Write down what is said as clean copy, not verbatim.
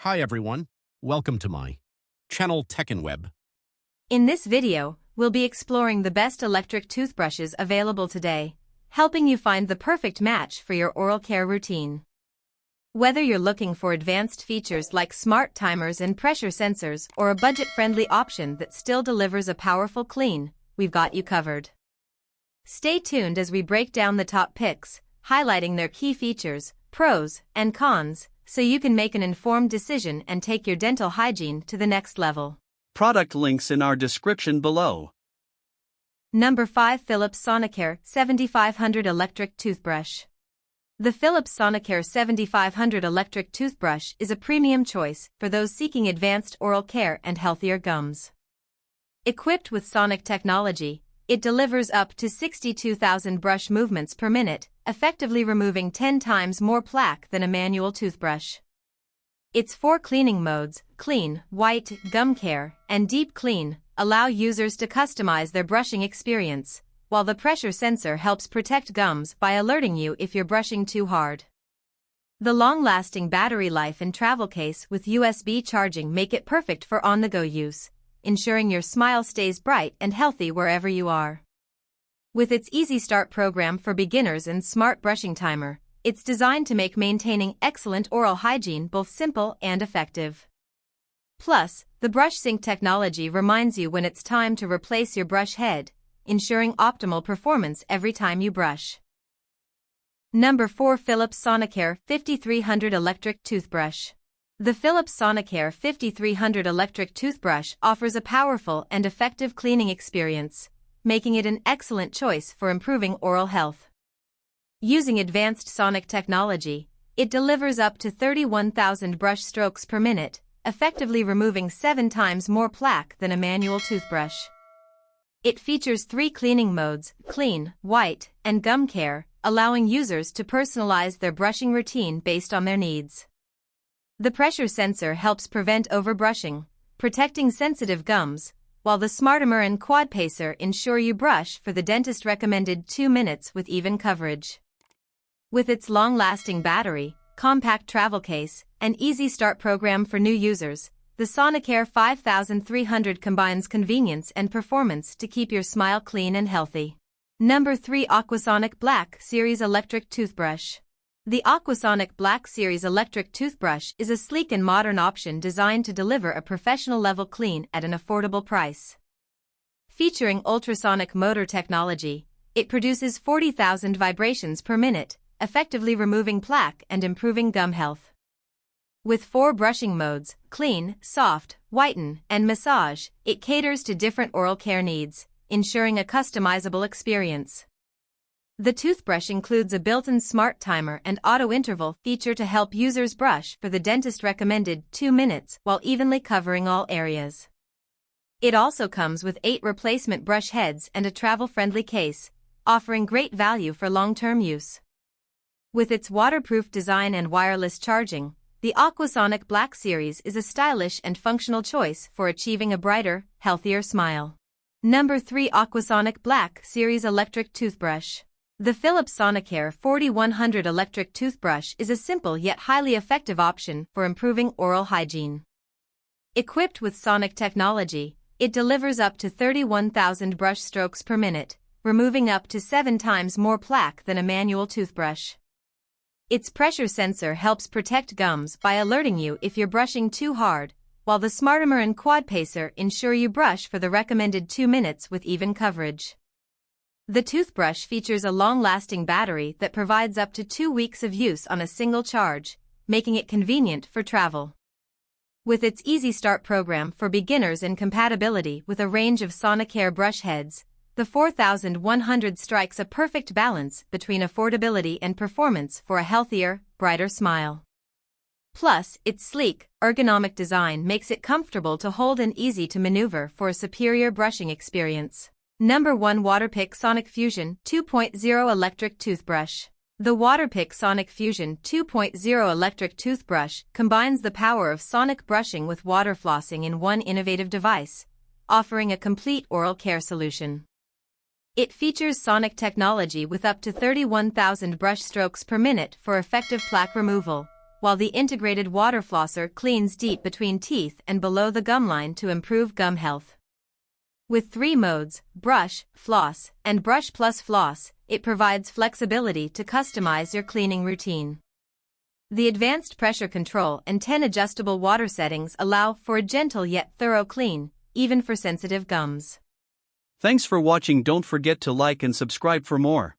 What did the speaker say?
Hi everyone, welcome to my channel Tech and Web. In this video, we'll be exploring the best electric toothbrushes available today, helping you find the perfect match for your oral care routine. Whether you're looking for advanced features like smart timers and pressure sensors or a budget-friendly option that still delivers a powerful clean, we've got you covered. Stay tuned as we break down the top picks, highlighting their key features, pros, and cons, so you can make an informed decision and take your dental hygiene to the next level. Product links in our description below. Number 5. Philips Sonicare 7500 Electric Toothbrush. The Philips Sonicare 7500 Electric Toothbrush is a premium choice for those seeking advanced oral care and healthier gums. Equipped with sonic technology, it delivers up to 62,000 brush movements per minute, effectively removing 10 times more plaque than a manual toothbrush. Its 4 cleaning modes, clean, white, gum care, and deep clean, allow users to customize their brushing experience, while the pressure sensor helps protect gums by alerting you if you're brushing too hard. The long-lasting battery life and travel case with USB charging make it perfect for on-the-go use, ensuring your smile stays bright and healthy wherever you are. With its Easy Start program for beginners and smart brushing timer, it's designed to make maintaining excellent oral hygiene both simple and effective. Plus, the brush sync technology reminds you when it's time to replace your brush head, ensuring optimal performance every time you brush. Number 4. Philips Sonicare 5300 Electric Toothbrush. The Philips Sonicare 5300 Electric Toothbrush offers a powerful and effective cleaning experience, making it an excellent choice for improving oral health. Using advanced sonic technology, it delivers up to 31,000 brush strokes per minute, effectively removing 7 times more plaque than a manual toothbrush. It features 3 cleaning modes, clean, white, and gum care, allowing users to personalize their brushing routine based on their needs. The pressure sensor helps prevent overbrushing, protecting sensitive gums, while the Smartimer and Quad Pacer ensure you brush for the dentist recommended 2 minutes with even coverage. With its long-lasting battery, compact travel case, and Easy Start program for new users, the Sonicare 5300 combines convenience and performance to keep your smile clean and healthy. Number 3. Aquasonic Black Series Electric Toothbrush. The Aquasonic Black Series Electric Toothbrush is a sleek and modern option designed to deliver a professional-level clean at an affordable price. Featuring ultrasonic motor technology, it produces 40,000 vibrations per minute, effectively removing plaque and improving gum health. With 4 brushing modes, clean, soft, whiten, and massage, it caters to different oral care needs, ensuring a customizable experience. The toothbrush includes a built-in smart timer and auto-interval feature to help users brush for the dentist recommended 2 minutes while evenly covering all areas. It also comes with 8 replacement brush heads and a travel-friendly case, offering great value for long-term use. With its waterproof design and wireless charging, the Aquasonic Black Series is a stylish and functional choice for achieving a brighter, healthier smile. Number 3. Aquasonic Black Series Electric Toothbrush. The Philips Sonicare 4100 Electric Toothbrush is a simple yet highly effective option for improving oral hygiene. Equipped with sonic technology, it delivers up to 31,000 brush strokes per minute, removing up to 7 times more plaque than a manual toothbrush. Its pressure sensor helps protect gums by alerting you if you're brushing too hard, while the Smartimer and Quad Pacer ensure you brush for the recommended 2 minutes with even coverage. The toothbrush features a long-lasting battery that provides up to 2 weeks of use on a single charge, making it convenient for travel. With its Easy Start program for beginners and compatibility with a range of Sonicare brush heads, the 4100 strikes a perfect balance between affordability and performance for a healthier, brighter smile. Plus, its sleek, ergonomic design makes it comfortable to hold and easy to maneuver for a superior brushing experience. Number 1. Waterpik Sonic Fusion 2.0 Electric Toothbrush. The Waterpik Sonic Fusion 2.0 Electric Toothbrush combines the power of sonic brushing with water flossing in one innovative device, offering a complete oral care solution. It features sonic technology with up to 31,000 brush strokes per minute for effective plaque removal, while the integrated water flosser cleans deep between teeth and below the gum line to improve gum health. With 3 modes, brush, floss, and brush plus floss, it provides flexibility to customize your cleaning routine. The advanced pressure control and 10 adjustable water settings allow for a gentle yet thorough clean, even for sensitive gums. Thanks for watching. Don't forget to like and subscribe for more.